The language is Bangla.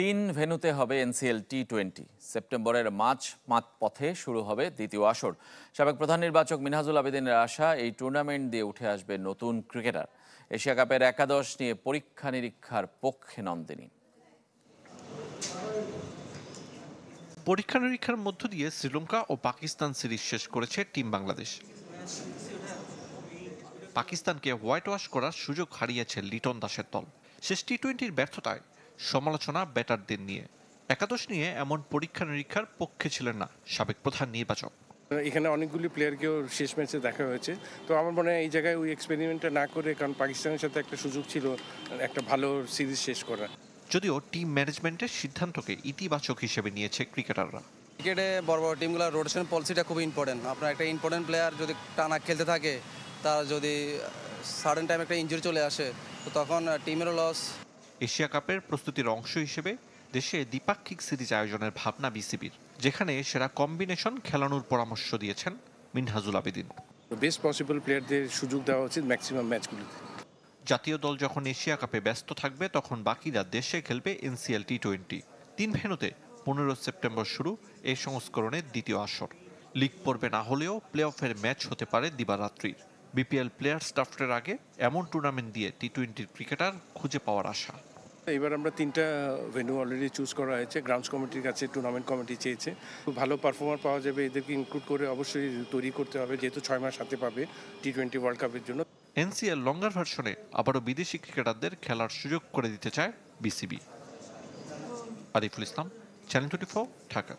তিন ভেন্যুতে হবে এনসিএল টি-20। সেপ্টেম্বরের মাঝপথে শুরু হবে দ্বিতীয় আসর। সাবেক প্রধান নির্বাচক মিনহাজুল আবেদিনের আশা, এই টুর্নামেন্ট দিয়ে উঠে আসবে নতুন ক্রিকেটার। এশিয়া কাপের একাদশ নিয়ে পরীক্ষা নিরীক্ষার পক্ষে নন তিনি। পরীক্ষা নিরীক্ষার মধ্য দিয়ে শ্রীলঙ্কা ও পাকিস্তান সিরিজ শেষ করেছে টিম বাংলাদেশ। পাকিস্তানকে হোয়াইট ওয়াশ করার সুযোগ হারিয়েছে লিটন দাসের দল। শেষ টি-20-র ব্যর্থতায় সমালোচনা ব্যাটারদের নিয়ে। একাদশ নিয়ে এমন পরীক্ষা নিরীক্ষার পক্ষে ছিলেন না সাবেক প্রধান নির্বাচক। এখানে অনেকগুলি প্লেয়ারকেও শেষ ম্যাচে দেখা হয়েছে, তো আমার মনে হয় এই জায়গায় ওই এক্সপেরিমেন্টটা না করে, কারণ পাকিস্তানের সাথে একটা সুযোগ ছিল একটা ভালো সিরিজ শেষ করার। যদিও টিম ম্যানেজমেন্টের সিদ্ধান্তকে ইতিবাচক হিসেবে নিয়েছে ক্রিকেটাররা। ক্রিকেটে বড় বড় টিমগুলোর রোটেশন পলিসিটা খুব ইম্পর্টেন্ট। আপনার একটা ইম্পর্টেন্ট প্লেয়ার যদি টানা খেলতে থাকে, তার যদি সাডেন টাইম একটা ইনজুরি চলে আসে, তো তখন টিমেরও লস। এশিয়া কাপের প্রস্তুতির অংশ হিসেবে দেশে দ্বিপাক্ষিক সিরিজ আয়োজনের ভাবনা বিসিবির, যেখানে সেরা কম্বিনেশন খেলানোর পরামর্শ দিয়েছেন মিনহাজুল আবেদিন। বেস্ট পসিবল প্লেয়ারদের সুযোগ দেওয়া উচিত ম্যাক্সিমাম ম্যাচগুলোতে। জাতীয় দল যখন এশিয়া কাপে ব্যস্ত থাকবে, তখন বাকিরা দেশে খেলবে এনসিএল টি-20। 3 ভেন্যুতে 15 সেপ্টেম্বর শুরু এই সংস্করণের দ্বিতীয় আসর। লিগ পর্বে না হলেও প্লে অফের ম্যাচ হতে পারে দিবারাত্রির। বিপিএল প্লেয়ার স্টাফের আগে এমন টুর্নামেন্ট দিয়ে টি-20 ক্রিকেটার খুঁজে পাওয়ার আশা। এবার আমরা 3টা ভেন্যু অলরেডি চুজ করা হয়েছে। গ্রাউন্ডস কমিটির কাছে টুর্নামেন্ট কমিটি চেয়েছে, খুব ভালো পারফর্মার পাওয়া যাবে, এদেরকে ইনক্লুড করে অবশ্যই তৈরি করতে হবে, যেহেতু 6 মাস হাতে পাবে টি-20 ওয়ার্ল্ড কাপের জন্য। এনসিএল লঙ্গার ভার্সনে আবারও বিদেশি ক্রিকেটারদের খেলার সুযোগ করে দিতে চায় বিসিবি। আরিফুল ইসলাম, চ্যানেল 24, ঢাকা।